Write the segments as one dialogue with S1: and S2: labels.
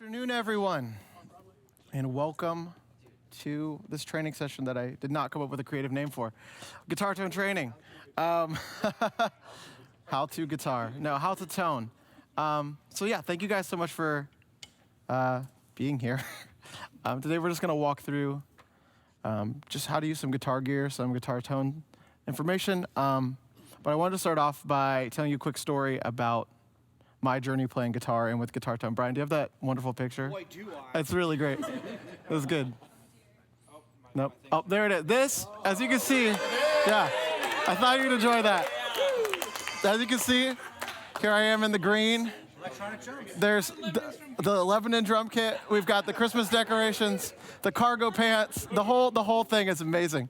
S1: Afternoon, everyone, and welcome to this training session that I did not come up with a creative name for. Guitar tone training. How to guitar. No, how to tone. So yeah, thank you guys so much for being here. Today we're just going to walk through just how to use some guitar gear, some guitar tone information. But I wanted to start off by telling you a quick story about my journey playing guitar and with guitar tone. Brian, do you have that wonderful picture?
S2: Boy, do I.
S1: It's really great. It was good. Nope. Oh, there it is. This, as you can see, yeah, I thought you'd enjoy that. As you can see, here I am in the green.
S2: Electronic drums.
S1: There's the Lebanon drum kit. We've got the Christmas decorations, the cargo pants. The whole thing is amazing.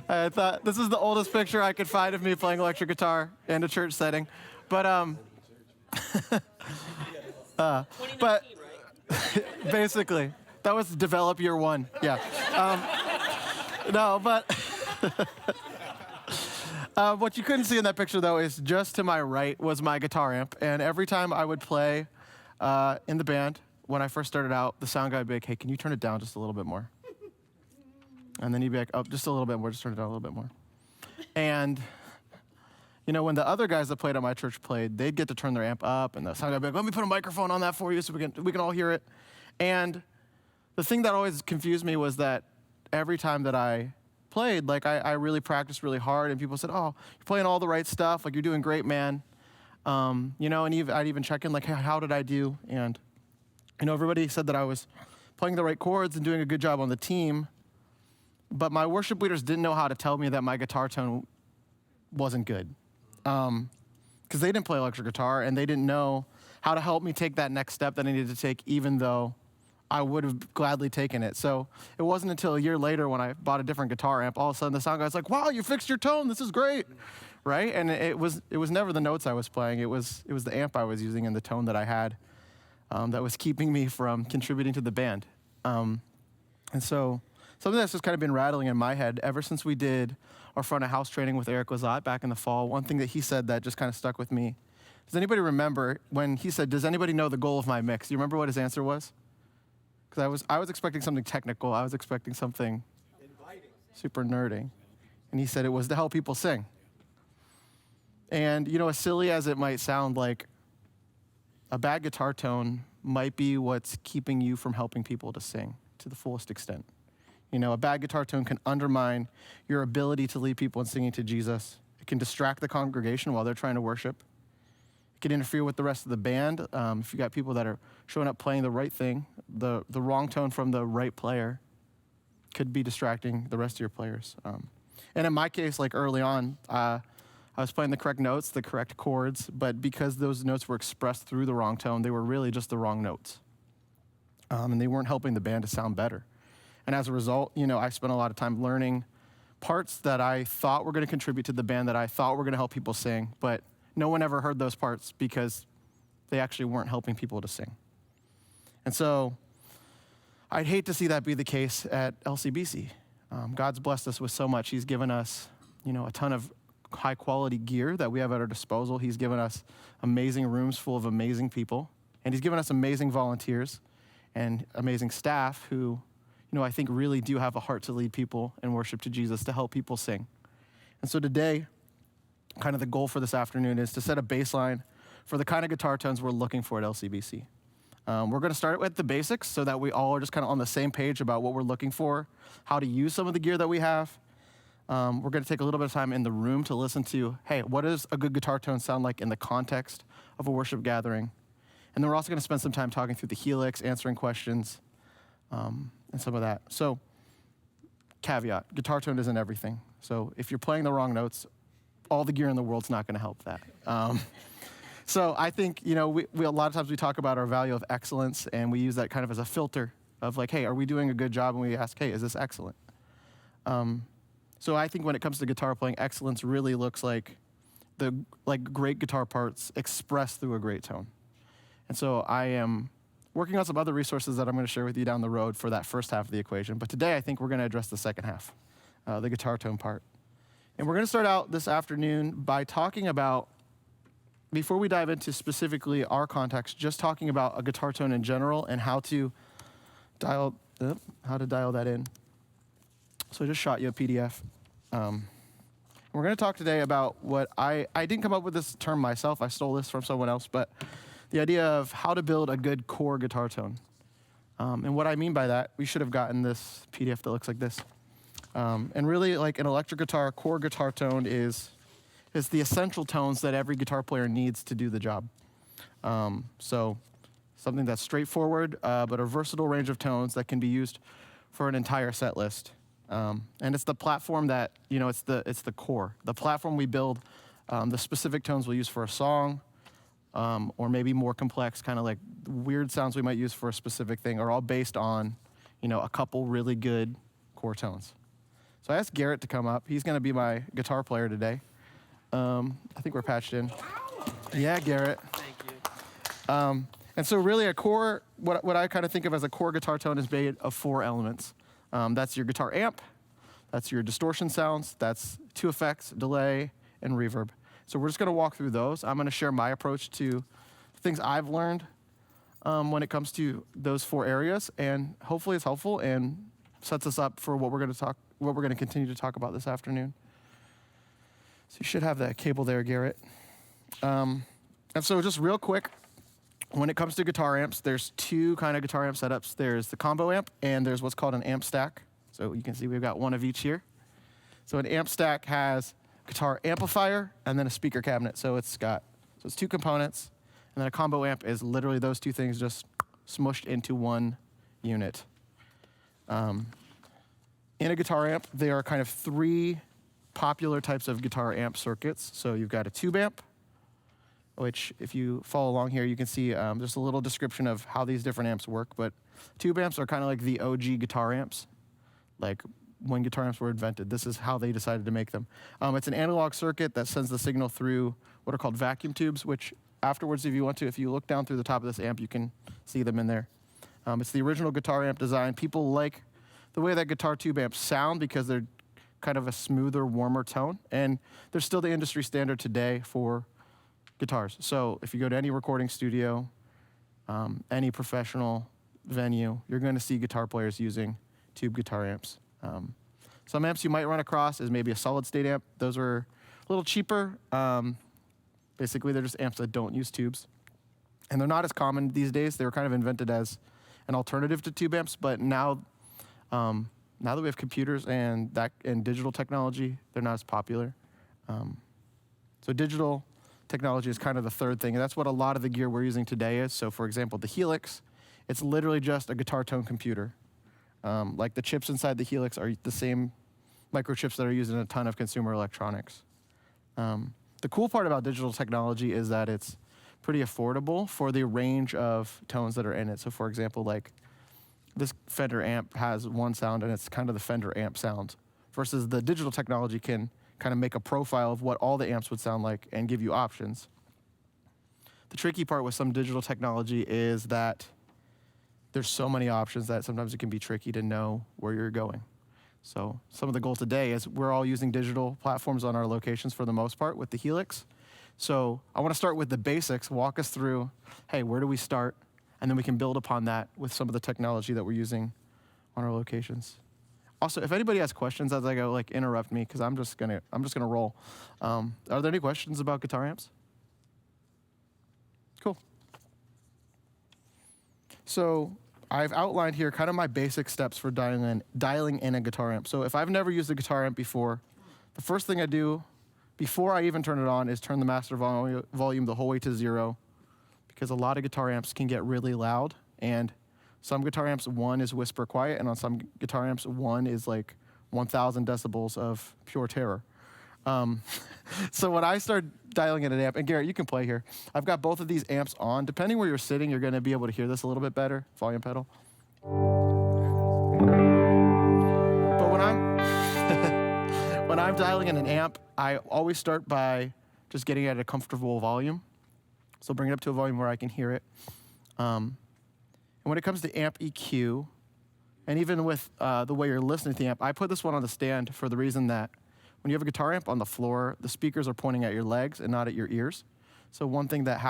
S1: I thought this is the oldest picture I could find of me playing electric guitar in a church setting, but basically that was develop year one. Yeah. No, but what you couldn't see in that picture though is just to my right was my guitar amp, and every time I would play in the band when I first started out, the sound guy would be like, "Hey, can you turn it down just a little bit more?" And then he'd be like, "Oh, just a little bit more, just turn it down a little bit more." And, you know, when the other guys that played at my church played, they'd get to turn their amp up, and the sound guy would be like, "Let me put a microphone on that for you so we can all hear it." And the thing that always confused me was that every time that I played, like I really practiced really hard, and people said, "Oh, you're playing all the right stuff, like you're doing great, man." You know, and I'd even check in like, "Hey, how did I do?" And, you know, everybody said that I was playing the right chords and doing a good job on the team. But my worship leaders didn't know how to tell me that my guitar tone wasn't good. Because they didn't play electric guitar, and they didn't know how to help me take that next step that I needed to take, even though I would have gladly taken it. So it wasn't until a year later when I bought a different guitar amp, all of a sudden the sound guy's like, "Wow, you fixed your tone, this is great." Right? And it was never the notes I was playing, it was the amp I was using and the tone that I had that was keeping me from contributing to the band. And so something that's just kind of been rattling in my head ever since we did our front of house training with Eric Lazat back in the fall. One thing that he said that just kind of stuck with me. Does anybody remember when he said, "Does anybody know the goal of my mix?" Do you remember what his answer was? Because I was expecting something technical. I was expecting something super nerdy. And he said it was to help people sing. And, you know, as silly as it might sound, like a bad guitar tone might be what's keeping you from helping people to sing to the fullest extent. You know, a bad guitar tone can undermine your ability to lead people in singing to Jesus. It can distract the congregation while they're trying to worship. It can interfere with the rest of the band. If you got people that are showing up playing the right thing, the wrong tone from the right player could be distracting the rest of your players. And in my case, like early on, I was playing the correct notes, the correct chords, but because those notes were expressed through the wrong tone, they were really just the wrong notes. And they weren't helping the band to sound better. And as a result, you know, I spent a lot of time learning parts that I thought were going to contribute to the band, that I thought were going to help people sing, but no one ever heard those parts because they actually weren't helping people to sing. And so I'd hate to see that be the case at LCBC. God's blessed us with so much. He's given us, you know, a ton of high quality gear that we have at our disposal. He's given us amazing rooms full of amazing people, and he's given us amazing volunteers and amazing staff who, you know, I think really do have a heart to lead people in worship to Jesus, to help people sing. And so today, kind of the goal for this afternoon is to set a baseline for the kind of guitar tones we're looking for at LCBC. We're going to start with the basics so that we all are just kind of on the same page about what we're looking for, how to use some of the gear that we have. We're going to take a little bit of time in the room to listen to, hey, what does a good guitar tone sound like in the context of a worship gathering? And then we're also going to spend some time talking through the helix, answering questions, and some of that. So, caveat, guitar tone isn't everything. So if you're playing the wrong notes, all the gear in the world's not going to help that. So I think, you know, we a lot of times we talk about our value of excellence, and we use that kind of as a filter of like, hey, are we doing a good job? And we ask, hey, is this excellent? So I think when it comes to guitar playing, excellence really looks like great guitar parts expressed through a great tone. And so I am working on some other resources that I'm going to share with you down the road for that first half of the equation. But today I think we're going to address the second half, the guitar tone part. And we're going to start out this afternoon by talking about before we dive into specifically our context, just talking about a guitar tone in general and how to dial that in. So I just shot you a PDF. We're going to talk today about what I didn't come up with this term myself. I stole this from someone else, but the idea of how to build a good core guitar tone. And what I mean by that, we should have gotten this PDF that looks like this. And really, like an electric guitar, core guitar tone is the essential tones that every guitar player needs to do the job. So something that's straightforward, but a versatile range of tones that can be used for an entire set list. And it's the platform that, it's the core. The platform we build, the specific tones we'll use for a song, or maybe more complex, kind of like weird sounds we might use for a specific thing, are all based on, a couple really good core tones. So I asked Garrett to come up. He's going to be my guitar player today. I think we're patched in. Yeah, Garrett.
S2: Thank you.
S1: And so really a core, what I kind of think of as a core guitar tone is made of 4 elements. That's your guitar amp, that's your distortion sounds, that's 2 effects, delay, and reverb. So we're just going to walk through those. I'm going to share my approach to things I've learned when it comes to those 4 areas, and hopefully it's helpful and sets us up for what we're going to continue to talk about this afternoon. So you should have that cable there, Garrett. And so just real quick, when it comes to guitar amps, there's 2 kind of guitar amp setups. There's the combo amp, and there's what's called an amp stack. So you can see we've got one of each here. So an amp stack has guitar amplifier and then a speaker cabinet. So it's 2 components, and then a combo amp is literally those 2 things just smushed into one unit. In a guitar amp, there are kind of 3 popular types of guitar amp circuits. So you've got a tube amp, which if you follow along here, you can see just a little description of how these different amps work. But tube amps are kind of like the OG guitar amps. Like when guitar amps were invented, this is how they decided to make them. It's an analog circuit that sends the signal through what are called vacuum tubes, which afterwards, if you look down through the top of this amp, you can see them in there. It's the original guitar amp design. People like the way that guitar tube amps sound because they're kind of a smoother, warmer tone. And they're still the industry standard today for guitars. So if you go to any recording studio, any professional venue, you're going to see guitar players using tube guitar amps. Some amps you might run across is maybe a solid state amp. Those are a little cheaper. Basically, they're just amps that don't use tubes. And they're not as common these days. They were kind of invented as an alternative to tube amps, but now that we have computers and digital technology, they're not as popular. So digital technology is kind of the third thing, and that's what a lot of the gear we're using today is. So for example, the Helix, it's literally just a guitar tone computer. Like the chips inside the Helix are the same microchips that are used in a ton of consumer electronics. The cool part about digital technology is that it's pretty affordable for the range of tones that are in it. So for example, like this Fender amp has one sound, and it's kind of the Fender amp sound, versus the digital technology can kind of make a profile of what all the amps would sound like and give you options. The tricky part with some digital technology is that there's so many options that sometimes it can be tricky to know where you're going. So some of the goal today is we're all using digital platforms on our locations for the most part with the Helix. So I want to start with the basics, walk us through, hey, where do we start? And then we can build upon that with some of the technology that we're using on our locations. Also, if anybody has questions as I go, interrupt me, because I'm just gonna roll. Are there any questions about guitar amps? Cool. So I've outlined here kind of my basic steps for dialing in a guitar amp. So if I've never used a guitar amp before, the first thing I do before I even turn it on is turn the master volume the whole way to 0, because a lot of guitar amps can get really loud, and some guitar amps, 1 is whisper quiet, and on some guitar amps, 1 is like 1,000 decibels of pure terror. So when I start dialing in an amp, and Garrett, you can play here. I've got both of these amps on. Depending where you're sitting, you're going to be able to hear this a little bit better. Volume pedal. But when I'm dialing in an amp, I always start by just getting it at a comfortable volume. So bring it up to a volume where I can hear it. And when it comes to amp EQ, and even with the way you're listening to the amp, I put this one on the stand for the reason that when you have a guitar amp on the floor, the speakers are pointing at your legs and not at your ears. So one thing that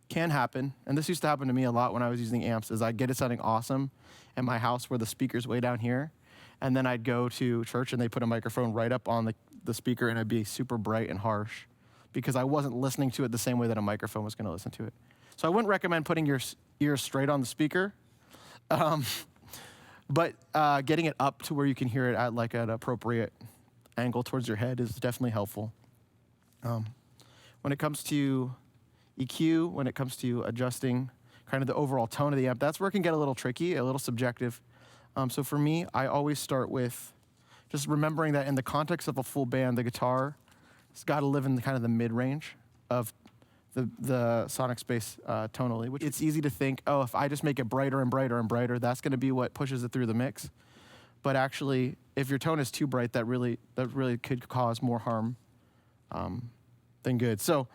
S1: can happen, and this used to happen to me a lot when I was using amps, is I'd get it sounding awesome at my house where the speaker's way down here, and then I'd go to church and they put a microphone right up on the speaker and it'd be super bright and harsh because I wasn't listening to it the same way that a microphone was gonna listen to it. So I wouldn't recommend putting your ears straight on the speaker, but getting it up to where you can hear it at like an appropriate angle towards your head is definitely helpful. When it comes to EQ, when it comes to adjusting kind of the overall tone of the amp, that's where it can get a little tricky, a little subjective. So for me, I always start with just remembering that in the context of a full band, the guitar has got to live in kind of the mid-range of the sonic space tonally. Which it's easy to think, oh, if I just make it brighter and brighter and brighter, that's going to be what pushes it through the mix. But actually, if your tone is too bright, that really could cause more harm than good. So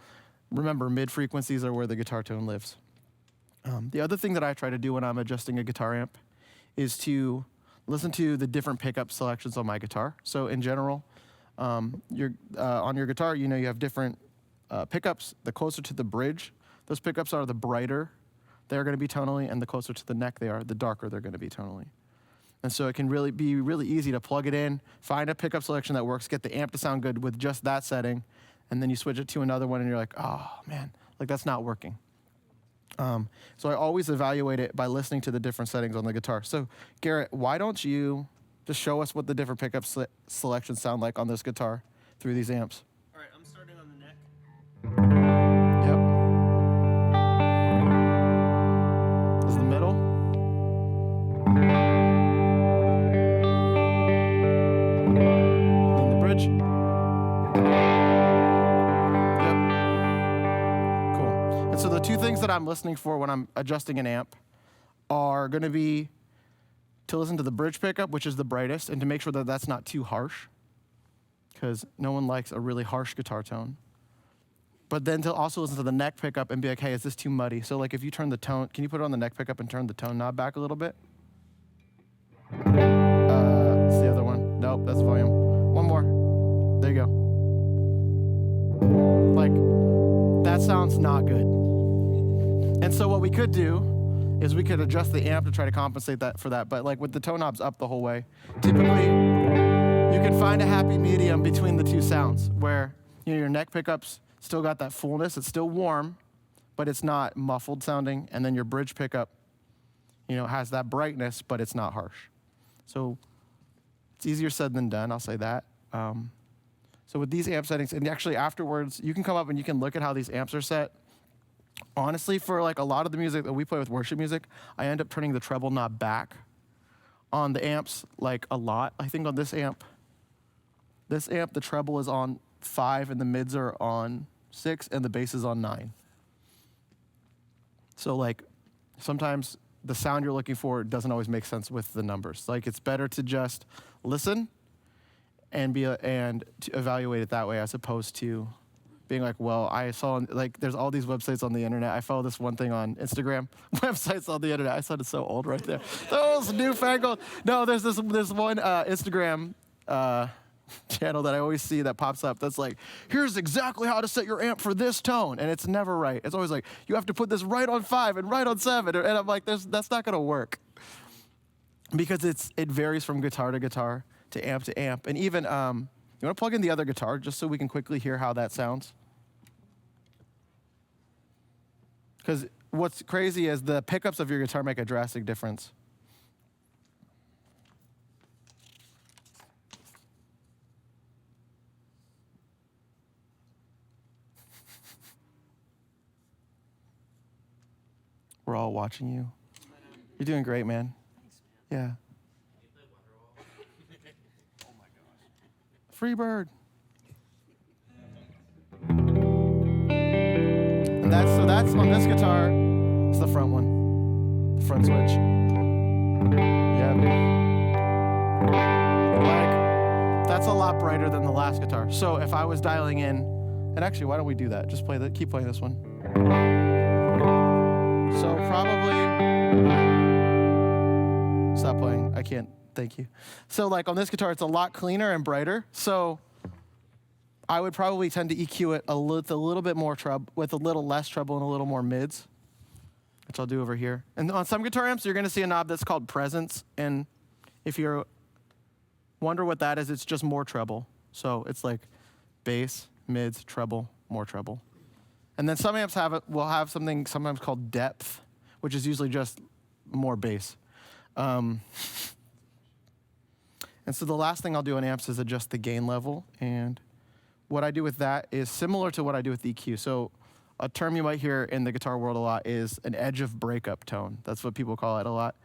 S1: remember, mid-frequencies are where the guitar tone lives. The other thing that I try to do when I'm adjusting a guitar amp is to listen to the different pickup selections on my guitar. So in general, on your guitar, you have different pickups. The closer to the bridge, those pickups are the brighter they're going to be tonally, and the closer to the neck they are, the darker they're going to be tonally. And so it can be really easy to plug it in, find a pickup selection that works, get the amp to sound good with just that setting, and then you switch it to another one and you're like, oh man, like that's not working. So I always evaluate it by listening to the different settings on the guitar. So Garrett, why don't you just show us what the different pickup selections sound like on this guitar through these amps?
S3: All right, I'm starting on the neck.
S1: Yep. This is the middle. And the bridge. And so the two things that I'm listening for when I'm adjusting an amp are going to be to listen to the bridge pickup, which is the brightest, and to make sure that that's not too harsh, because no one likes a really harsh guitar tone. But then to also listen to the neck pickup and be like, hey, is this too muddy? So like if you turn the tone, can you put it on the neck pickup and turn the tone knob back a little bit? It's the other one. Nope, that's volume. One more. There you go. Like, that sounds not good. And so what we could do is we could adjust the amp to try to compensate for that. But like with the tone knobs up the whole way, typically you can find a happy medium between the two sounds where your neck pickups still got that fullness, it's still warm, but it's not muffled sounding. And then your bridge pickup, has that brightness, but it's not harsh. So it's easier said than done, I'll say that. So with these amp settings, and actually afterwards, you can come up and you can look at how these amps are set. Honestly, for like a lot of the music that we play with worship music, I end up turning the treble knob back on the amps like a lot. I think on this amp, the treble is on 5 and the mids are on 6 and the bass is on 9. So like sometimes the sound you're looking for doesn't always make sense with the numbers. Like it's better to just listen and to evaluate it that way as opposed to being like, well, I saw, like, there's all these websites on the internet. I follow this one thing on Instagram. Websites on the internet. I sounded so old right there. Those newfangled. No, there's this one Instagram channel that I always see that pops up that's like, here's exactly how to set your amp for this tone. And it's never right. It's always like, you have to put this right on 5 and right on 7. And I'm like, that's not going to work. Because it varies from guitar to guitar to amp. And even, you want to plug in the other guitar just so we can quickly hear how that sounds? Because what's crazy is the pickups of your guitar make a drastic difference. We're all watching you. You're doing great, man. Yeah. Free bird. And that's on this guitar. It's the front one, the front switch. Yeah. Like that's a lot brighter than the last guitar. So if I was dialing in, and actually, why don't we do that? Just keep playing this one. So probably stop playing. I can't. Thank you. So like on this guitar, it's a lot cleaner and brighter. So I would probably tend to EQ it with a little bit more treble, with a little less treble and a little more mids, which I'll do over here. And on some guitar amps, you're going to see a knob that's called presence. And if you wonder what that is, it's just more treble. So it's like bass, mids, treble, more treble. And then some amps will have something sometimes called depth, which is usually just more bass. And so the last thing I'll do on amps is adjust the gain level. And what I do with that is similar to what I do with EQ. So a term you might hear in the guitar world a lot is an edge of breakup tone. That's what people call it a lot.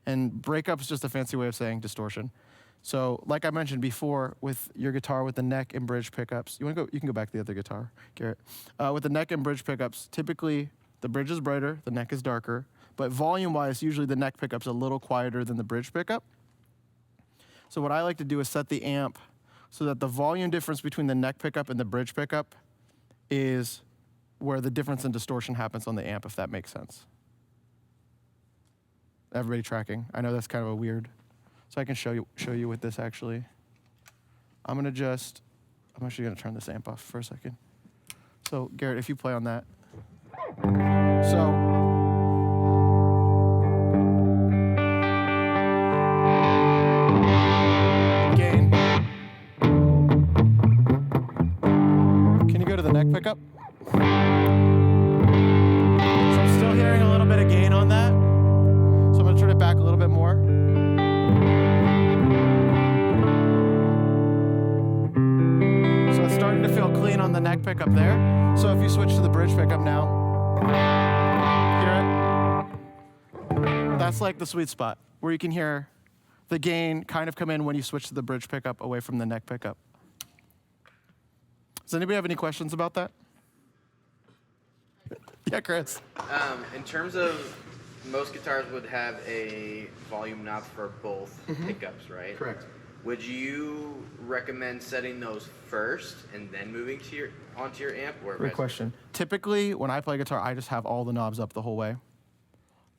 S1: And breakup is just a fancy way of saying distortion. So like I mentioned before, with your guitar with the neck and bridge pickups, you can go back to the other guitar, Garrett. With the neck and bridge pickups, typically the bridge is brighter, the neck is darker, but volume-wise, usually the neck pickup's a little quieter than the bridge pickup. So what I like to do is set the amp so that the volume difference between the neck pickup and the bridge pickup is where the difference in distortion happens on the amp, if that makes sense. Everybody tracking? I know that's kind of a weird. So I can show you with this actually. I'm actually gonna turn this amp off for a second. So Garrett, if you play on that. So gain. Can you go to the neck pickup? So I'm still hearing a little bit of gain on that. So I'm gonna turn it back a little bit more. So it's starting to feel clean on the neck pickup there. So if you switch to the bridge pickup now, hear it? That's like the sweet spot where you can hear the gain kind of come in when you switch to the bridge pickup away from the neck pickup. Does anybody have any questions about that? Yeah, Chris.
S3: In terms of most guitars would have a volume knob for both pickups, right?
S1: Correct.
S3: Would you recommend setting those first and then moving to onto your amp? Or
S1: Great question. Typically, when I play guitar, I just have all the knobs up the whole way.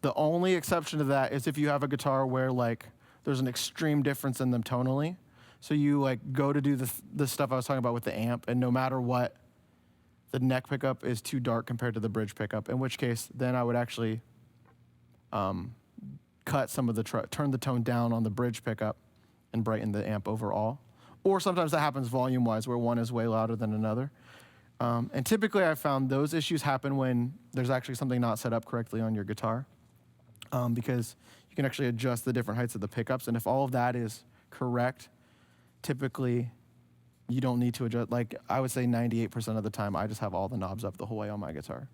S1: The only exception to that is if you have a guitar where like there's an extreme difference in them tonally. So you like go to do the stuff I was talking about with the amp, and no matter what, the neck pickup is too dark compared to the bridge pickup, in which case then I would actually cut some of the, turn the tone down on the bridge pickup and brighten the amp overall. Or sometimes that happens volume-wise where one is way louder than another. And typically I've found those issues happen when there's actually something not set up correctly on your guitar, because you can actually adjust the different heights of the pickups, and if all of that is correct, typically you don't need to adjust. Like I would say 98% of the time I just have all the knobs up the whole way on my guitar.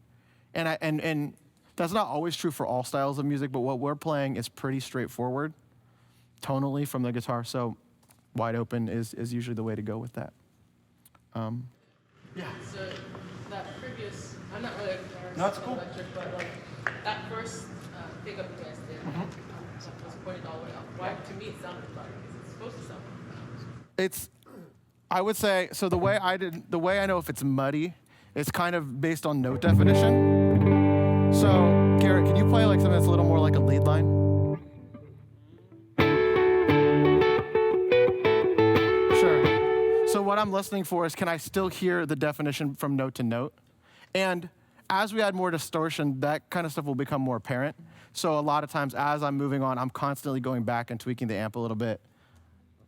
S1: And that's not always true for all styles of music, but what we're playing is pretty straightforward tonally from the guitar, so wide open is usually the way to go with that. Yeah.
S2: So that previous, I'm not really a guitarist,
S1: No, it's cool.
S2: electric, but like that first pickup you guys did was pointed all the way up. Why? To me, it sounded like it's supposed to sound like
S1: I would say, so the way I know if it's muddy, it's kind of based on note definition. So Garrett, can you play like something that's a little more like a lead line? So what I'm listening for is, can I still hear the definition from note to note? And as we add more distortion, that kind of stuff will become more apparent. So a lot of times as I'm moving on, I'm constantly going back and tweaking the amp a little bit,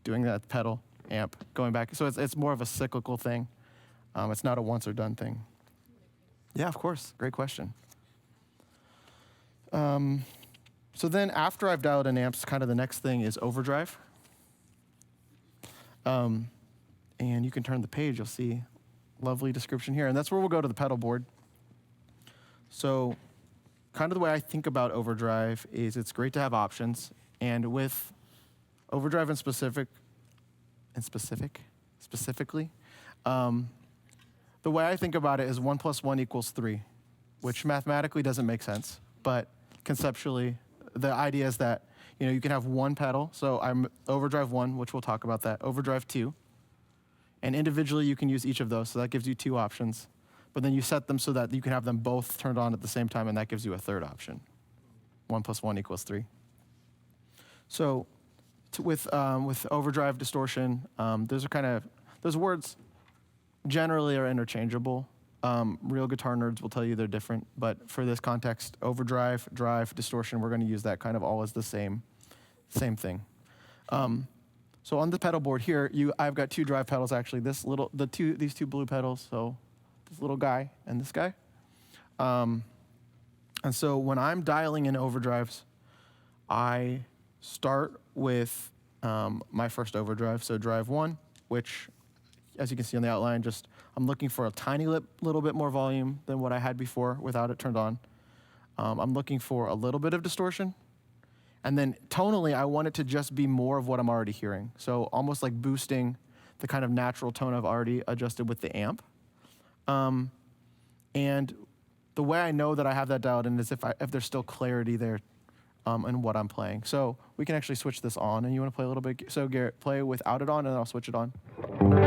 S1: doing that pedal, amp, going back. So it's more of a cyclical thing. It's not a once or done thing. Yeah, of course, great question. So then after I've dialed in amps, kind of the next thing is overdrive. And you can turn the page, you'll see lovely description here. And that's where we'll go to the pedal board. So kind of the way I think about overdrive is it's great to have options. And with overdrive specifically, the way I think about it is 1 + 1 = 3, which mathematically doesn't make sense. But conceptually, the idea is that you can have one pedal. So I'm overdrive 1, which we'll talk about that, overdrive 2. And individually, you can use each of those, so that gives you 2 options. But then you set them so that you can have them both turned on at the same time, and that gives you a third option. 1 + 1 = 3. So with overdrive distortion, those words generally are interchangeable. Real guitar nerds will tell you they're different, but for this context, overdrive, drive, distortion, we're going to use that kind of all as the same thing. So on the pedal board here, I've got 2 drive pedals actually. These two blue pedals, so this little guy and this guy. And so when I'm dialing in overdrives, I start with my first overdrive, so drive 1, which, as you can see on the outline, I'm looking for a tiny little bit more volume than what I had before without it turned on. I'm looking for a little bit of distortion. And then tonally, I want it to just be more of what I'm already hearing. So almost like boosting the kind of natural tone I've already adjusted with the amp. And the way I know that I have that dialed in is if there's still clarity there in what I'm playing. So we can actually switch this on, and you want to play a little bit. So Garrett, play without it on, and then I'll switch it on. And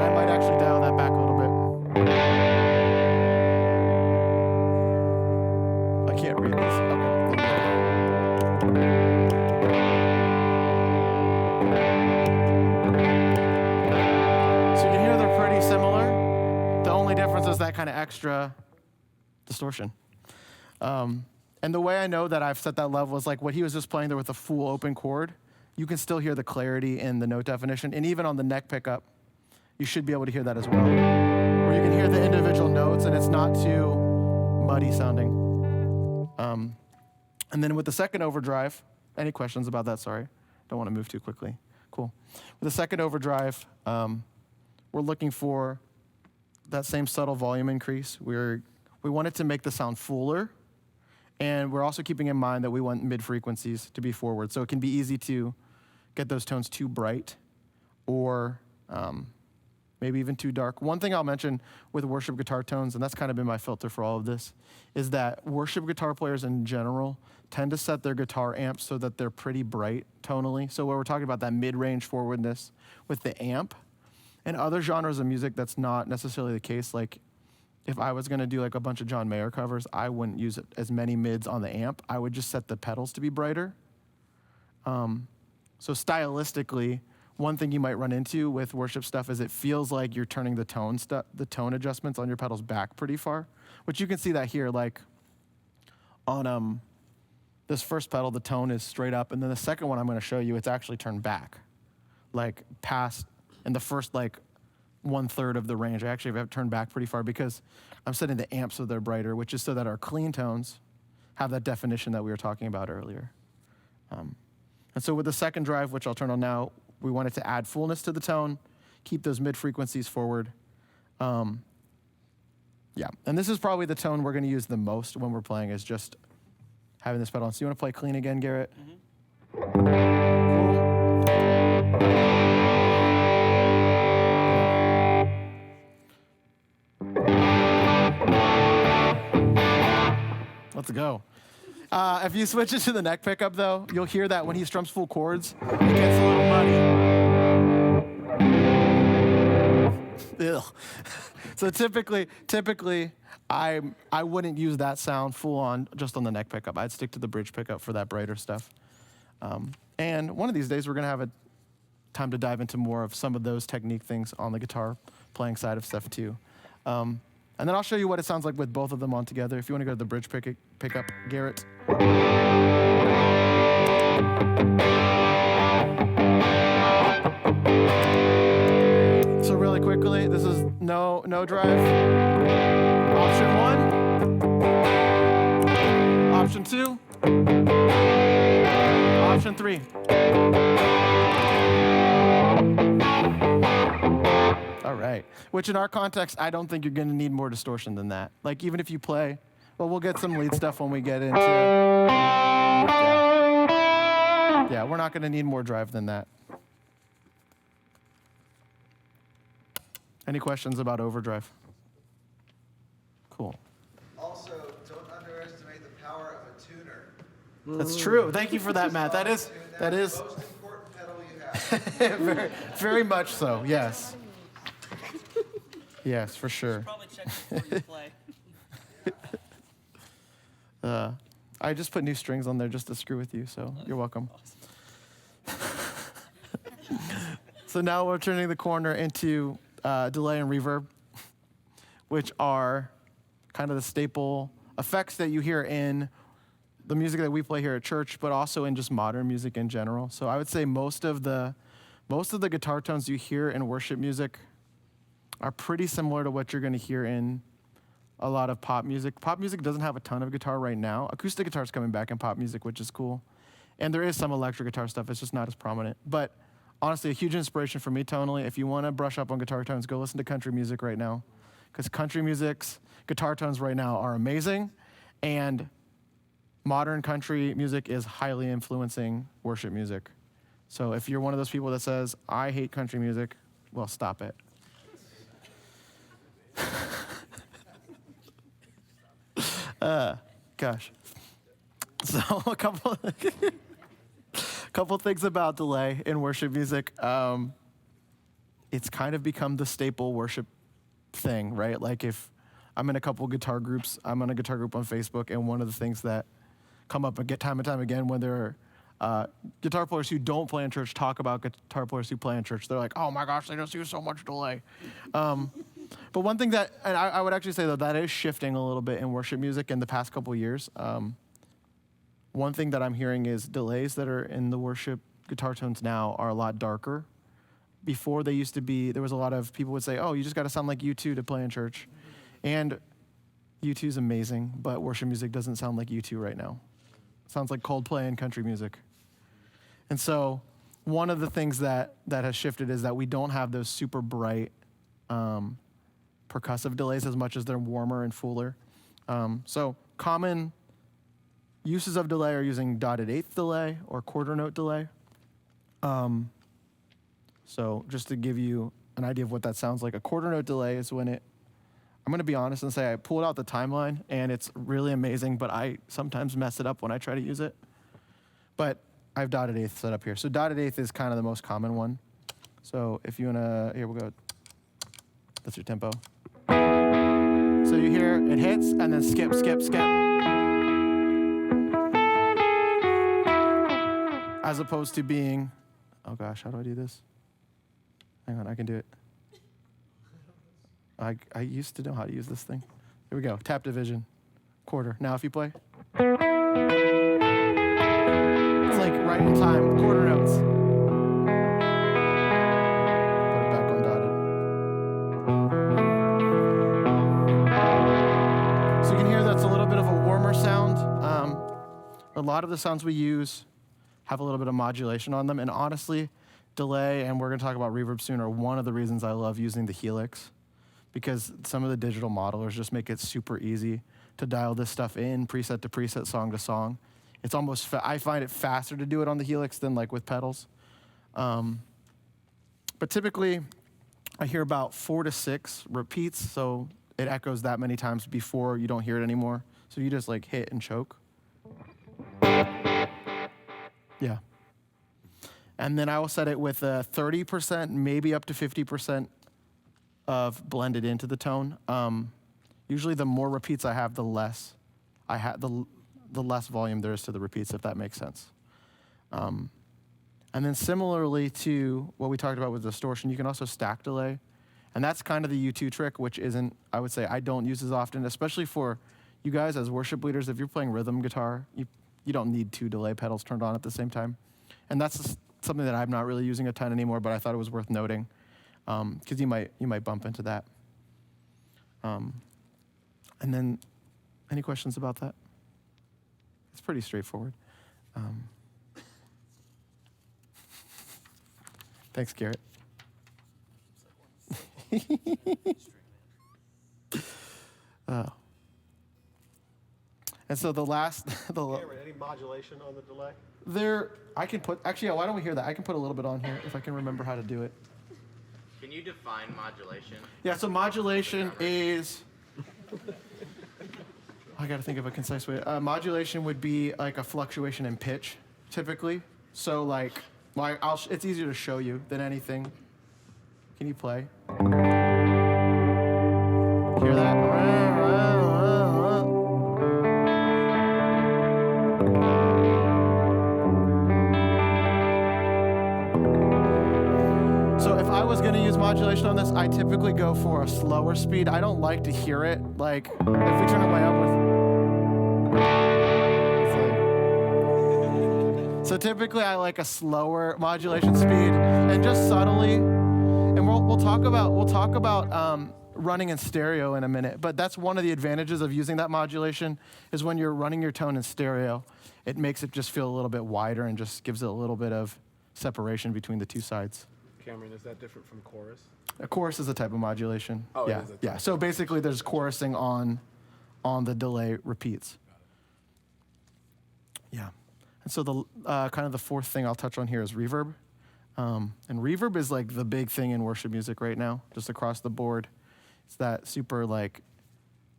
S1: I might actually dial that back a little bit. I can't read this. So you can hear they're pretty similar. The only difference is that kind of extra distortion. And the way I know that I've set that level is like what he was just playing there with a full open chord. You can still hear the clarity in the note definition. And even on the neck pickup, you should be able to hear that as well. Where you can hear the individual notes and it's not too muddy sounding. And then with the second overdrive, any questions about that? Sorry, don't want to move too quickly. Cool. With the second overdrive, we're looking for that same subtle volume increase. We want it to make the sound fuller. And we're also keeping in mind that we want mid-frequencies to be forward. So it can be easy to get those tones too bright or maybe even too dark. One thing I'll mention with worship guitar tones, and that's kind of been my filter for all of this, is that worship guitar players in general tend to set their guitar amps so that they're pretty bright tonally. So when we're talking about that mid-range forwardness with the amp, in other genres of music, that's not necessarily the case. Like, if I was gonna do like a bunch of John Mayer covers, I wouldn't use as many mids on the amp. I would just set the pedals to be brighter. So stylistically, one thing you might run into with worship stuff is it feels like you're turning the tone adjustments on your pedals back pretty far, which you can see that here. Like on this first pedal, the tone is straight up, and then the second one I'm gonna show you, it's actually turned back, like past, in the first like 1/3 of the range. I actually have it turned back pretty far because I'm setting the amps so they're brighter, which is so that our clean tones have that definition that we were talking about earlier. And so with the second drive, which I'll turn on now, we wanted to add fullness to the tone, keep those mid-frequencies forward. Yeah, and this is probably the tone we're gonna use the most when we're playing, is just having this pedal on. So you wanna play clean again, Garrett? Cool. Let's go. If you switch it to the neck pickup, though, you'll hear that when he strums full chords, it gets a little muddy. Ugh. So typically, I wouldn't use that sound full on just on the neck pickup. I'd stick to the bridge pickup for that brighter stuff. And one of these days, we're gonna have a time to dive into more of some of those technique things on the guitar playing side of stuff too. And then I'll show you what it sounds like with both of them on together. If you want to go to the bridge pickup, Garrett. So really quickly, this is no drive. Option 1. Option 2. Option 3. All right. Which in our context, I don't think you're going to need more distortion than that. Like even if you play, well, we'll get some lead stuff when we get into. Yeah, we're not going to need more drive than that. Any questions about overdrive? Cool.
S4: Also, don't underestimate the power of a tuner.
S1: That's true. Thank you for that, Matt. That is
S4: the most important pedal you have.
S1: very, very much so. Yes. Yes, for sure.
S5: Probably check before you play.
S1: I just put new strings on there just to screw with you, so you're welcome. So now we're turning the corner into delay and reverb, which are kind of the staple effects that you hear in the music that we play here at church, but also in just modern music in general. So I would say most of the guitar tones you hear in worship music are pretty similar to what you're going to hear in a lot of pop music. Pop music doesn't have a ton of guitar right now. Acoustic guitar is coming back in pop music, which is cool. And there is some electric guitar stuff. It's just not as prominent. But honestly, a huge inspiration for me tonally. If you want to brush up on guitar tones, go listen to country music right now. Because country music's guitar tones right now are amazing. And modern country music is highly influencing worship music. So if you're one of those people that says, I hate country music, well, stop it. Gosh. So a couple things about delay in worship music. It's kind of become the staple worship thing, right? Like if I'm in a couple guitar groups, I'm on a guitar group on Facebook, and one of the things that come up and get time and time again when there are guitar players who don't play in church talk about guitar players who play in church. They're like, oh my gosh, they just use so much delay. But one thing that, and I would actually say that is shifting a little bit in worship music in the past couple of years. One thing that I'm hearing is delays that are in the worship guitar tones now are a lot darker. Before they used to be, there was a lot of people would say, oh, you just got to sound like U2 to play in church. And U2 is amazing, but worship music doesn't sound like U2 right now. It sounds like Coldplay and country music. And so one of the things that has shifted is that we don't have those super bright percussive delays as much as they're warmer and fuller. So common uses of delay are using dotted eighth delay or quarter note delay. So just to give you an idea of what that sounds like, a quarter note delay is when I'm going to be honest and say I pulled out the timeline, and it's really amazing, but I sometimes mess it up when I try to use it. But I have dotted eighth set up here. So dotted eighth is kind of the most common one. So if you want to, here we go. That's your tempo. So you hear it hits, and then skip, skip, skip. As opposed to being, oh gosh, how do I do this? Hang on, I can do it. I used to know how to use this thing. Here we go, tap division, quarter. Now if you play. It's like right in time, quarter notes. Put it back on dotted. So you can hear that's a little bit of a warmer sound. A lot of the sounds we use have a little bit of modulation on them. And honestly, delay, and we're going to talk about reverb soon, are one of the reasons I love using the Helix, because some of the digital modelers just make it super easy to dial this stuff in, preset to preset, song to song. It's almost, I find it faster to do it on the Helix than like with pedals. But typically, I hear about 4 to 6 repeats, so it echoes that many times before you don't hear it anymore. So you just like hit and choke. Yeah. And then I will set it with 30%, maybe up to 50% of blended into the tone. Usually the more repeats I have, the less the less volume there is to the repeats, if that makes sense. And then similarly to what we talked about with distortion, you can also stack delay. And that's kind of the U2 trick, which isn't, I would say, I don't use as often, especially for you guys as worship leaders. If you're playing rhythm guitar, you don't need 2 delay pedals turned on at the same time. And that's something that I'm not really using a ton anymore, but I thought it was worth noting, because you might bump into that. And then, any questions about that? It's pretty straightforward. Thanks, Garrett. And so the last,
S5: Cameron, any modulation on the delay?
S1: I can put, actually, why don't we hear that? I can put a little bit on here if I can remember how to do it.
S3: Can you define modulation?
S1: Yeah, so modulation is, I gotta think of a concise way. Modulation would be like a fluctuation in pitch, typically. So like, it's easier to show you than anything. Can you play? Hear that? So modulation on this, I typically go for a slower speed. I don't like to hear it. Like, if we turn it way up with... So typically I like a slower modulation speed, and just subtly, and we'll talk about running in stereo in a minute, but that's one of the advantages of using that modulation is when you're running your tone in stereo, it makes it just feel a little bit wider and just gives it a little bit of separation between the two sides.
S5: Cameron, is that different from chorus?
S1: A chorus is a type of modulation.
S5: Oh, it
S1: yeah,
S5: is a type.
S1: yeah. So basically, there's chorusing on the delay repeats. Yeah, and so the kind of the fourth thing I'll touch on here is reverb, and reverb is like the big thing in worship music right now, just across the board. It's that super like,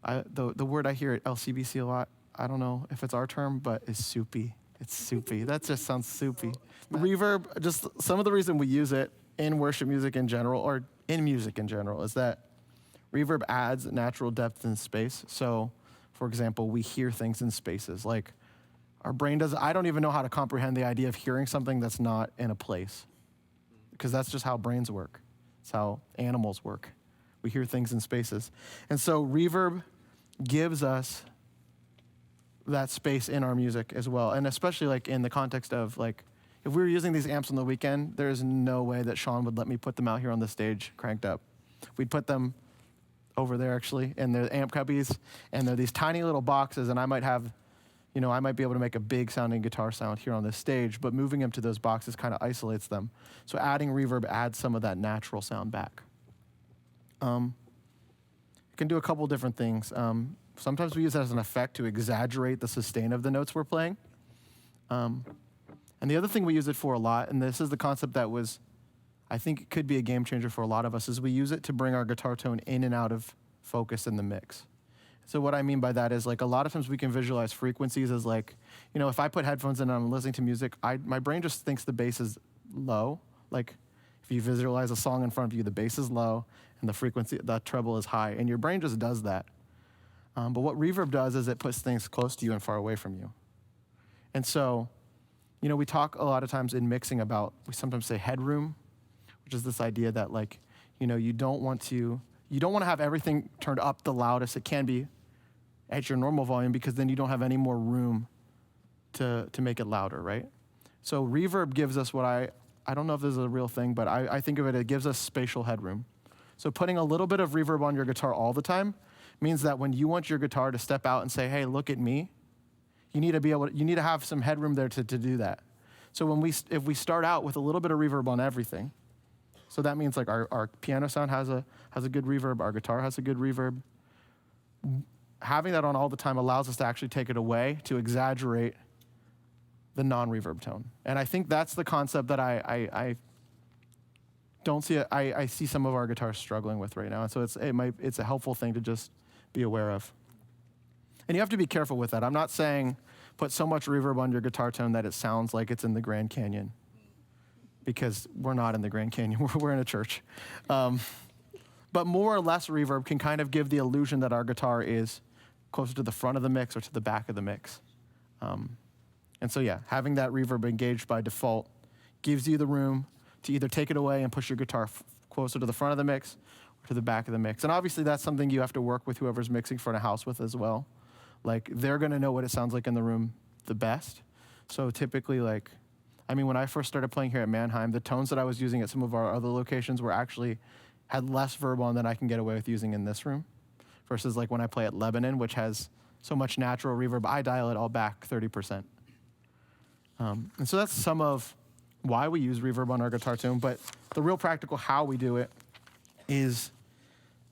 S1: the word I hear at LCBC a lot. I don't know if it's our term, but it's soupy. It's soupy. That just sounds soupy. Reverb, just some of the reason we use it in worship music in general, or in music in general, is that reverb adds natural depth and space. So, for example, we hear things in spaces. Like, our brain does, I don't even know how to comprehend the idea of hearing something that's not in a place, because that's just how brains work. It's how animals work. We hear things in spaces. And so reverb gives us that space in our music as well. And especially like in the context of like, if we were using these amps on the weekend, there's no way that Sean would let me put them out here on the stage cranked up. We'd put them over there actually, and they're amp cubbies, and they're these tiny little boxes, and I might have, I might be able to make a big sounding guitar sound here on this stage, but moving them to those boxes kind of isolates them. So adding reverb adds some of that natural sound back. You can do a couple different things. Sometimes we use that as an effect to exaggerate the sustain of the notes we're playing. And the other thing we use it for a lot, and this is the concept that was, I think it could be a game changer for a lot of us, is we use it to bring our guitar tone in and out of focus in the mix. So what I mean by that is like a lot of times we can visualize frequencies as like, if I put headphones in and I'm listening to music, my brain just thinks the bass is low. Like if you visualize a song in front of you, the bass is low and the frequency, the treble is high, and your brain just does that. But what reverb does is it puts things close to you and far away from you. And so, we talk a lot of times in mixing about, we sometimes say headroom, which is this idea that like, you don't want to have everything turned up the loudest it can be at your normal volume, because then you don't have any more room to make it louder, right? So reverb gives us what I don't know if this is a real thing, but I think of it gives us spatial headroom. So putting a little bit of reverb on your guitar all the time means that when you want your guitar to step out and say, hey, look at me, you need to have some headroom there to do that. So if we start out with a little bit of reverb on everything, so that means like our piano sound has a good reverb, our guitar has a good reverb. Having that on all the time allows us to actually take it away to exaggerate the non-reverb tone. And I think that's the concept that I don't see. I see some of our guitars struggling with right now, and so it's a helpful thing to just be aware of. And you have to be careful with that. I'm not saying put so much reverb on your guitar tone that it sounds like it's in the Grand Canyon, because we're not in the Grand Canyon. We're in a church. But more or less reverb can kind of give the illusion that our guitar is closer to the front of the mix or to the back of the mix. And so, yeah, having that reverb engaged by default gives you the room to either take it away and push your guitar closer to the front of the mix or to the back of the mix. And obviously, that's something you have to work with whoever's mixing front of house with as well. Like, they're going to know what it sounds like in the room the best. So typically, when I first started playing here at Mannheim, the tones that I was using at some of our other locations had less verb on than I can get away with using in this room, versus like when I play at Lebanon, which has so much natural reverb, I dial it all back 30%. And so that's some of why we use reverb on our guitar tone, but the real practical how we do it is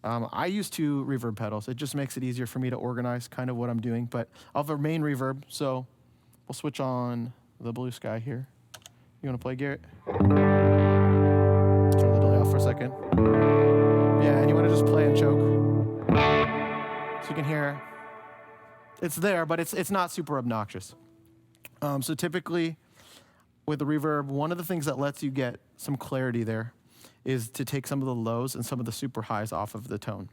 S1: I use 2 reverb pedals. It just makes it easier for me to organize kind of what I'm doing, but I'll have a main reverb, so we'll switch on the blue sky here. You want to play, Garrett? Turn the delay off for a second. Yeah, and you want to just play and choke. So you can hear it's there, but it's not super obnoxious. So typically with the reverb, one of the things that lets you get some clarity there is to take some of the lows and some of the super highs off of the tone.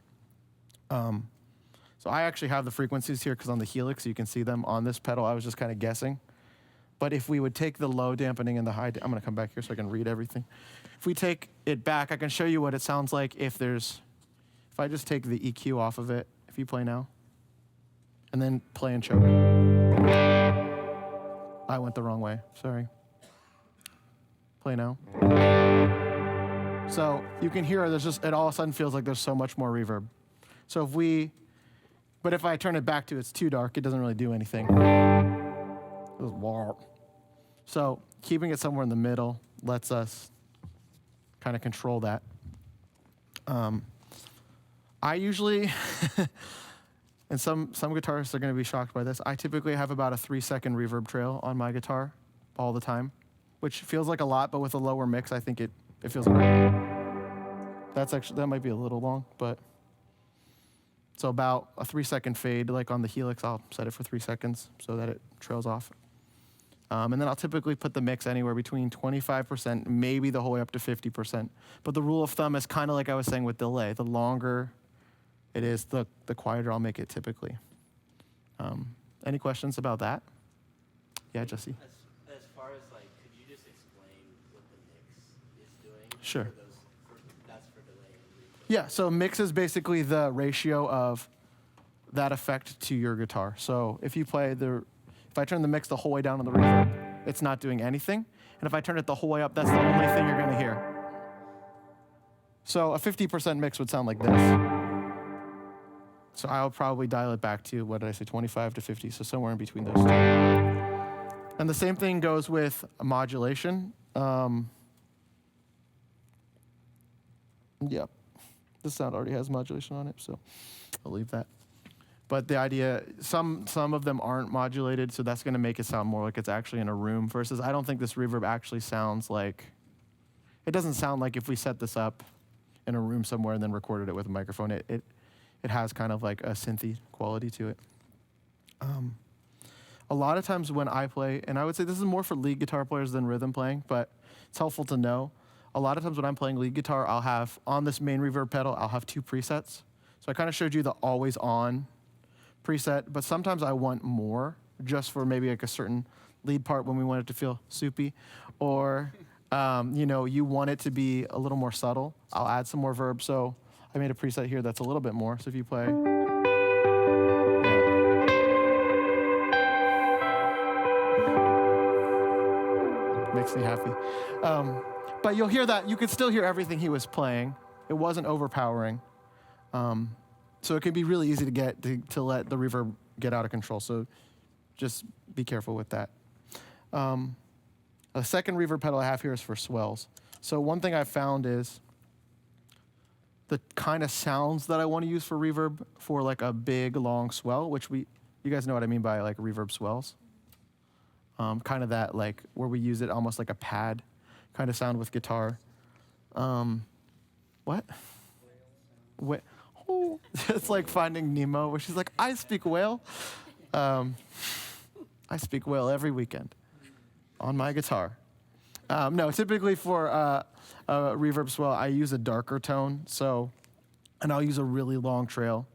S1: So I actually have the frequencies here because on the helix, you can see them on this pedal. I was just kind of guessing. But if we would take the low dampening and the high, I'm gonna come back here so I can read everything. If we take it back, I can show you what it sounds like if I just take the EQ off of it, if you play now, and then play and choke. I went the wrong way, sorry. Play now. So you can hear it all of a sudden feels like there's so much more reverb. So but if I turn it back to it's too dark, it doesn't really do anything. So keeping it somewhere in the middle lets us kind of control that. I usually, and some guitarists are going to be shocked by this, I typically have about a 3-second reverb trail on my guitar all the time, which feels like a lot, but with a lower mix, I think it feels great. That might be a little long, but so about a 3-second fade, like on the Helix, I'll set it for 3 seconds so that it trails off. And then I'll typically put the mix anywhere between 25%, maybe the whole way up to 50%. But the rule of thumb is kind of like I was saying with delay. The longer it is, the quieter I'll make it typically. Any questions about that? Yeah, Jesse?
S6: As far as like, could you just explain what the mix is doing?
S1: Sure.
S6: That's for delay and reverb.
S1: Yeah, so mix is basically the ratio of that effect to your guitar. So if you play if I turn the mix the whole way down on the reverb, it's not doing anything. And if I turn it the whole way up, that's the only thing you're gonna hear. So a 50% mix would sound like this. So I'll probably dial it back to, what did I say, 25 to 50, so somewhere in between those two. And the same thing goes with modulation. Yep, this sound already has modulation on it, so I'll leave that. But the idea, some of them aren't modulated, so that's gonna make it sound more like it's actually in a room, versus I don't think this reverb actually sounds like, it doesn't sound like if we set this up in a room somewhere and then recorded it with a microphone, it has kind of like a synthy quality to it. A lot of times when I play, and I would say this is more for lead guitar players than rhythm playing, but it's helpful to know. A lot of times when I'm playing lead guitar, I'll have, on this main reverb pedal, I'll have 2 presets. So I kind of showed you the always on preset, but sometimes I want more, just for maybe like a certain lead part when we want it to feel soupy, or you want it to be a little more subtle. I'll add some more verb, so I made a preset here that's a little bit more. So if you play, makes me happy. But you'll hear that, you could still hear everything he was playing. It wasn't overpowering. So it can be really easy to let the reverb get out of control. So just be careful with that. A second reverb pedal I have here is for swells. So one thing I've found is the kind of sounds that I want to use for reverb for like a big long swell, which you guys know what I mean by like reverb swells. Kind of that like where we use it almost like a pad kind of sound with guitar. What? Oh, it's like Finding Nemo, where she's like, I speak whale. I speak whale every weekend on my guitar. No, typically for a reverb swell, I use a darker tone, and I'll use a really long trail,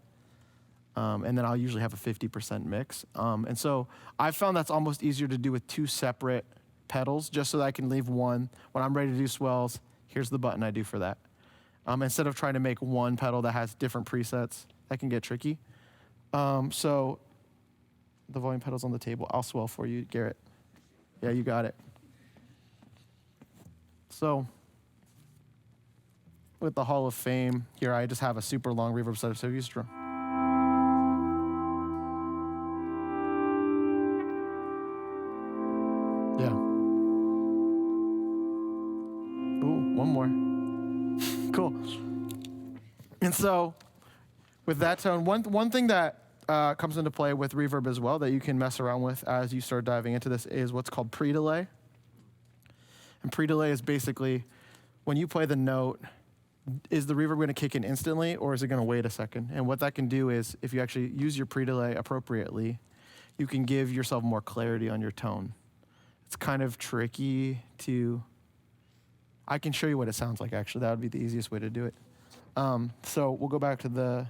S1: and then I'll usually have a 50% mix. And so I found that's almost easier to do with 2 separate pedals, just so that I can leave one. When I'm ready to do swells, here's the button I do for that. Instead of trying to make one pedal that has different presets, that can get tricky. So the volume pedal's on the table. I'll swell for you, Garrett. Yeah, you got it. So with the Hall of Fame, here I just have a super long reverb setup. So you just yeah. Ooh, one more. Cool. And so with that tone, one thing that comes into play with reverb as well that you can mess around with as you start diving into this is what's called pre-delay. And pre-delay is basically when you play the note, is the reverb going to kick in instantly or is it going to wait a second? And what that can do is if you actually use your pre-delay appropriately, you can give yourself more clarity on your tone. It's kind of tricky to, I can show you what it sounds like actually. That would be the easiest way to do it. So we'll go back to the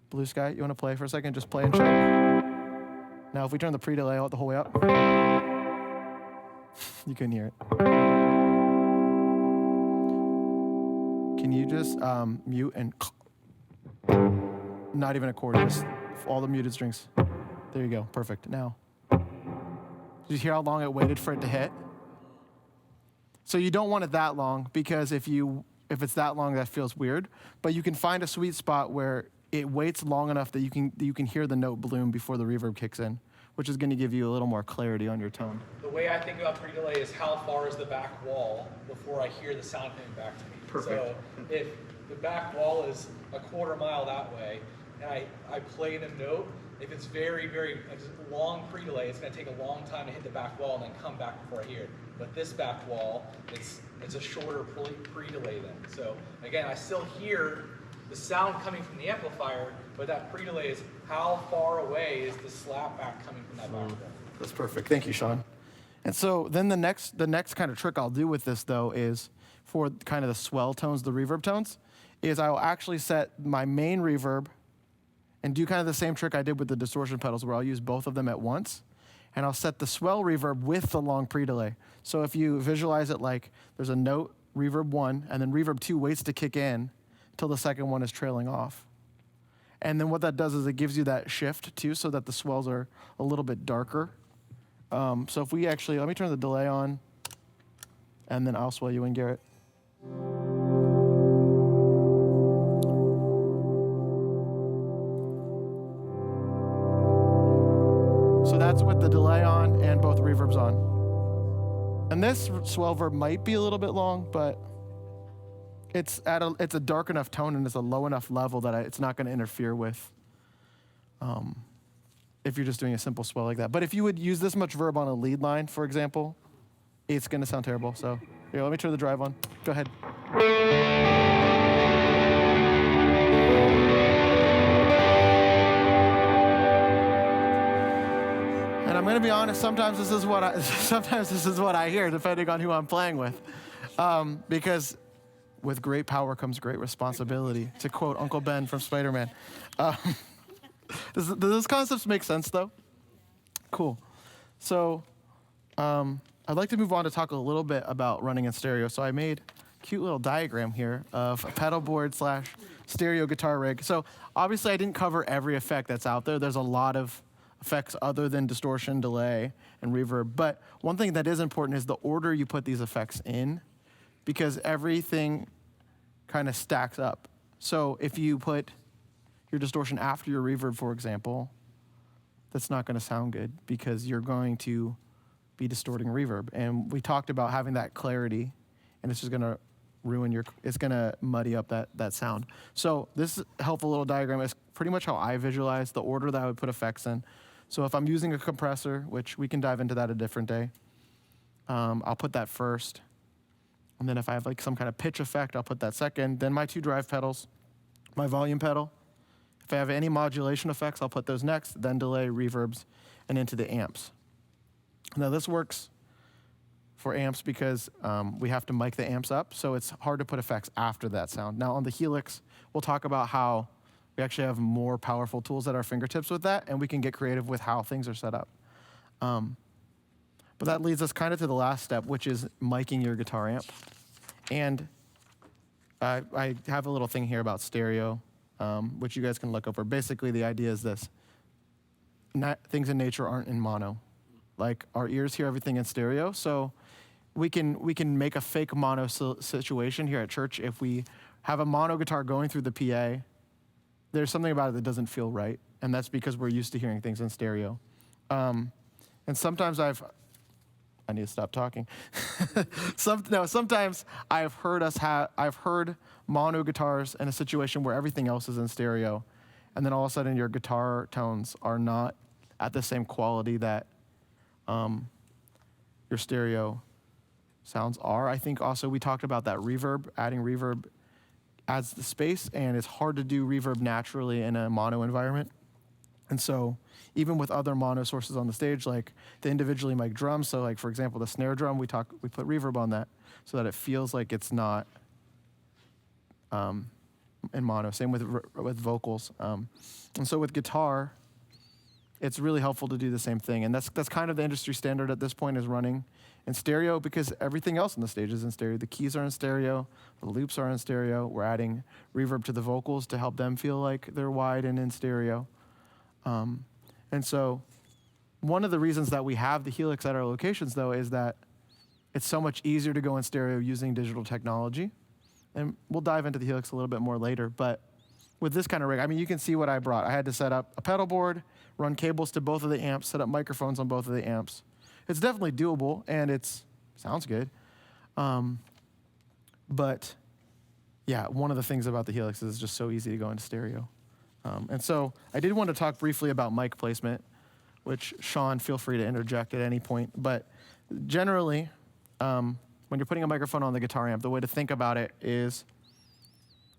S1: Blue Sky. You want to play for a second? Just play and check. Now if we turn the pre-delay out the whole way up. You couldn't hear it. Can you just mute and not even a chord, just all the muted strings. There you go, perfect. Now, did you hear how long it waited for it to hit? So you don't want it that long, because if it's that long, that feels weird. But you can find a sweet spot where it waits long enough that you can hear the note bloom before the reverb kicks in, which is going to give you a little more clarity on your tone.
S7: The way I think about pre-delay is how far is the back wall before I hear the sound coming back to me.
S1: Perfect.
S7: So if the back wall is a quarter mile that way, and I play the note, if it's very, very long pre-delay, it's going to take a long time to hit the back wall and then come back before I hear it. But this back wall, it's a shorter pre-delay then. So again, I still hear the sound coming from the amplifier, but that pre-delay is how far away is the slap back coming from that back wall.
S1: That's perfect. Thank you, Sean. And so then the next kind of trick I'll do with this, though, is for kind of the swell tones, the reverb tones, is I will actually set my main reverb and do kind of the same trick I did with the distortion pedals, where I'll use both of them at once. And I'll set the swell reverb with the long pre-delay. So if you visualize it like there's a note, reverb 1, and then reverb 2 waits to kick in until the second one is trailing off. And then what that does is it gives you that shift too, so that the swells are a little bit darker. So if we actually, let me turn the delay on, and then I'll swell you in, Garrett. So that's with the delay on and both reverbs on. And this swell verb might be a little bit long, but it's a dark enough tone and it's a low enough level that it's not going to interfere with if you're just doing a simple swell like that. But if you would use this much verb on a lead line, for example, it's going to sound terrible. So here, let me turn the drive on. Go ahead. And I'm going to be honest, sometimes this is what I hear, depending on who I'm playing with. Because with great power comes great responsibility, to quote Uncle Ben from Spider-Man. Does those concepts make sense, though? Cool. So I'd like to move on to talk a little bit about running in stereo. So I made a cute little diagram here of a pedal board / stereo guitar rig. So obviously I didn't cover every effect that's out there. There's a lot of effects other than distortion, delay, and reverb. But one thing that is important is the order you put these effects in, because everything kind of stacks up. So if you put your distortion after your reverb, for example, that's not going to sound good because you're going to be distorting reverb. And we talked about having that clarity, and it's just going to it's going to muddy up that sound. So this helpful little diagram is pretty much how I visualize the order that I would put effects in. So if I'm using a compressor, which we can dive into that a different day, I'll put that first. And then if I have like some kind of pitch effect, I'll put that second. Then my 2 drive pedals, my volume pedal. If I have any modulation effects, I'll put those next, then delay, reverbs, and into the amps. Now this works for amps because we have to mic the amps up, so it's hard to put effects after that sound. Now on the Helix, we'll talk about how we actually have more powerful tools at our fingertips with that, and we can get creative with how things are set up. But that leads us kind of to the last step, which is miking your guitar amp. And I have a little thing here about stereo, which you guys can look over. Basically, the idea is this. Things in nature aren't in mono. Like, our ears hear everything in stereo, so we can make a fake mono situation here at church. If we have a mono guitar going through the PA, there's something about it that doesn't feel right, and that's because we're used to hearing things in stereo. And sometimes I need to stop talking. Sometimes I've heard mono guitars in a situation where everything else is in stereo, and then all of a sudden your guitar tones are not at the same quality that your stereo sounds are. I think also we talked about that reverb. Adding reverb adds the space, and it's hard to do reverb naturally in a mono environment. And so even with other mono sources on the stage, like the individually mic'd drums, so like for example the snare drum, we put reverb on that so that it feels like it's not in mono. Same with vocals. And so with guitar, it's really helpful to do the same thing. And that's kind of the industry standard at this point, is running in stereo because everything else on the stage is in stereo. The keys are in stereo, the loops are in stereo. We're adding reverb to the vocals to help them feel like they're wide and in stereo. And so one of the reasons that we have the Helix at our locations, though, is that it's so much easier to go in stereo using digital technology. And we'll dive into the Helix a little bit more later. But with this kind of rig, I mean, you can see what I brought. I had to set up a pedal board, run cables to both of the amps, set up microphones on both of the amps. It's definitely doable, and sounds good. But yeah, one of the things about the Helix is it's just so easy to go into stereo. And so I did want to talk briefly about mic placement, which Sean, feel free to interject at any point. But generally, when you're putting a microphone on the guitar amp, the way to think about it is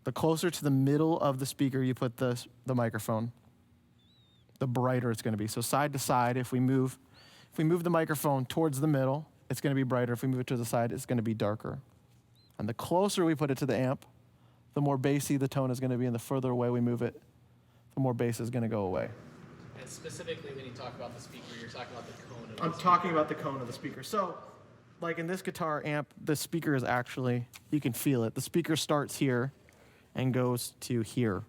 S1: the closer to the middle of the speaker you put the microphone, the brighter it's going to be. So side to side, if we move the microphone towards the middle, it's going to be brighter. If we move it to the side, it's going to be darker. And the closer we put it to the amp, the more bassy the tone is going to be, and the further away we move it, the more bass is going to go away.
S7: And specifically, when you talk about the speaker, you're talking about the cone of
S1: I'm talking about the cone of the speaker. So, like in this guitar amp, the speaker is actually, you can feel it. The speaker starts here and goes to here.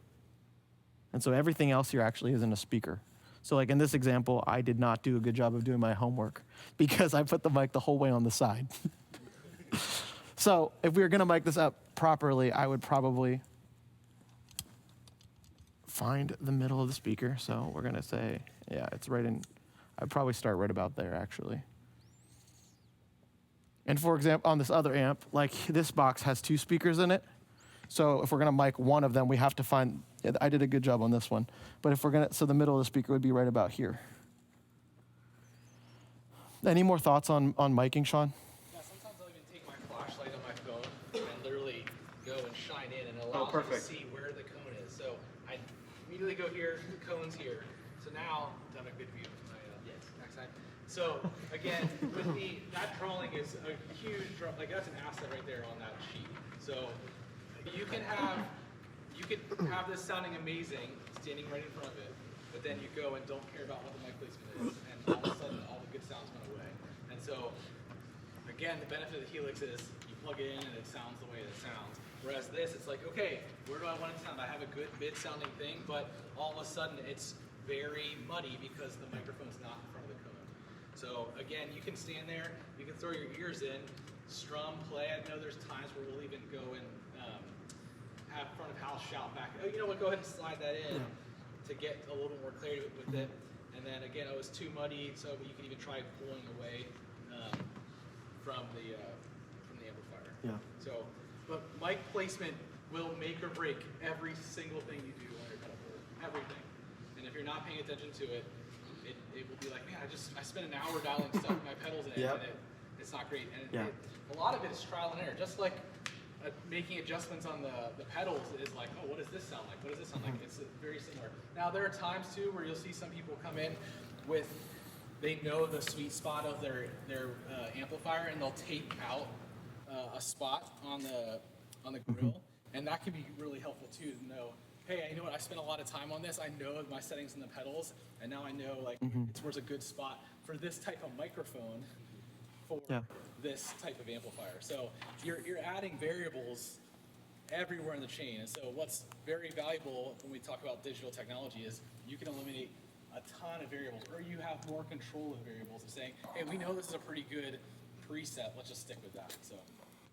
S1: And so everything else here actually isn't a speaker. So like in this example, I did not do a good job of doing my homework because I put the mic the whole way on the side. So if we were going to mic this up properly, I would probably find the middle of the speaker. So we're going to say, yeah, it's right in, I'd probably start right about there actually. And for example, on this other amp, like this box has 2 speakers in it. So if we're going to mic one of them, we have to find, I did a good job on this one. But if we're going to, so the middle of the speaker would be right about here. Any more thoughts on miking, Sean?
S7: Yeah, sometimes I'll even take my flashlight on my phone and literally go and shine in, and it allows me to
S1: perfect.
S7: see where the cone is. So I immediately go here, the cone's here. So now, I have a good view of my next time. So again, with that drawing is a huge, like that's an asset right there on that sheet. So you can have this sounding amazing, standing right in front of it, but then you go and don't care about what the mic placement is, and all of a sudden all the good sounds went away. And so, again, the benefit of the Helix is you plug it in and it sounds the way it sounds. Whereas this, it's like, okay, where do I want it to sound? I have a good mid-sounding thing, but all of a sudden it's very muddy because the microphone's not in front of the cone. So again, you can stand there, you can throw your ears in, strum, play. I know there's times where we'll even go and have front of house shout back. Oh, you know what? Go ahead and slide that in to get a little more clarity with it. And then again, it was too muddy, so you can even try pulling away from the amplifier.
S1: Yeah.
S7: So, but mic placement will make or break every single thing you do on your pedal board. Everything. And if you're not paying attention to it, it will be like, man, I spent an hour dialing stuff my pedals in, and it's not great. And a lot of it is trial and error. Just like making adjustments on the pedals is like, oh, what does this sound like? What does this sound like? It's very similar. Now, there are times, too, where you'll see some people come in with, they know the sweet spot of their amplifier, and they'll tape out a spot on the grill, and that can be really helpful, too, to know, hey, you know what, I spent a lot of time on this. I know my settings in the pedals, and now I know, like, it's where's a good spot for this type of microphone for this type of amplifier. So you're adding variables everywhere in the chain. And so what's very valuable when we talk about digital technology is you can eliminate a ton of variables, or you have more control of variables of saying, hey, we know this is a pretty good preset, let's just stick with that. So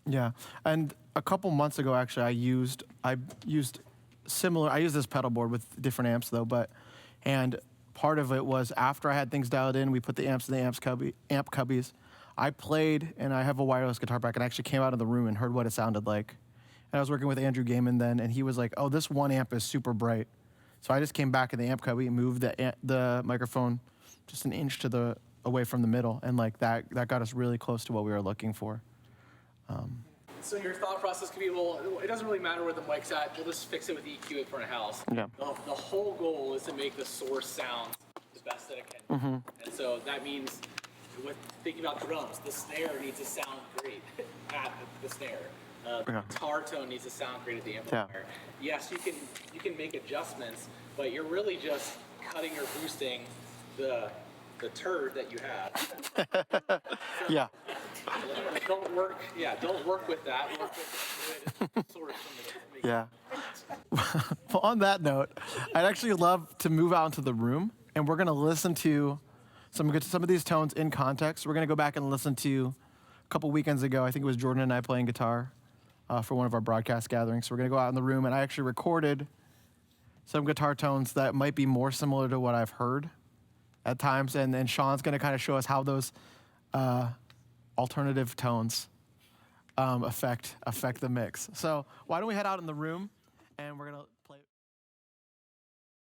S1: Yeah, and a couple months ago, actually, I used this pedal board with different amps though, and part of it was after I had things dialed in, we put the amps in the amp cubbies. I played, and I have a wireless guitar pack, and I actually came out of the room and heard what it sounded like. And I was working with Andrew Gaiman then, and he was like, oh, this one amp is super bright. So I just came back in the amp cubby and moved the microphone just an inch away from the middle, and like that got us really close to what we were looking for.
S7: So your thought process could be, well, it doesn't really matter where the mic's at. We'll just fix it with EQ in front of house.
S1: Yeah.
S7: The whole goal is to make the source sound the best that it can. And so that means, with thinking about drums, the snare needs to sound great at the snare. The guitar tone needs to sound great at the amplifier. Yes, you can make adjustments, but you're really just cutting or boosting the turd that you have.
S1: Yeah.
S7: Don't work. Yeah, don't work with that. Work with the source.
S1: Yeah. Well, on that note, I'd actually love to move out into the room, and we're going to listen to some of these tones in context. We're going to go back and listen to a couple weekends ago. I think it was Jordan and I playing guitar for one of our broadcast gatherings. So we're going to go out in the room, and I actually recorded some guitar tones that might be more similar to what I've heard at times, and then Sean's going to kind of show us how those alternative tones affect the mix. So why don't we head out in the room, and we're going to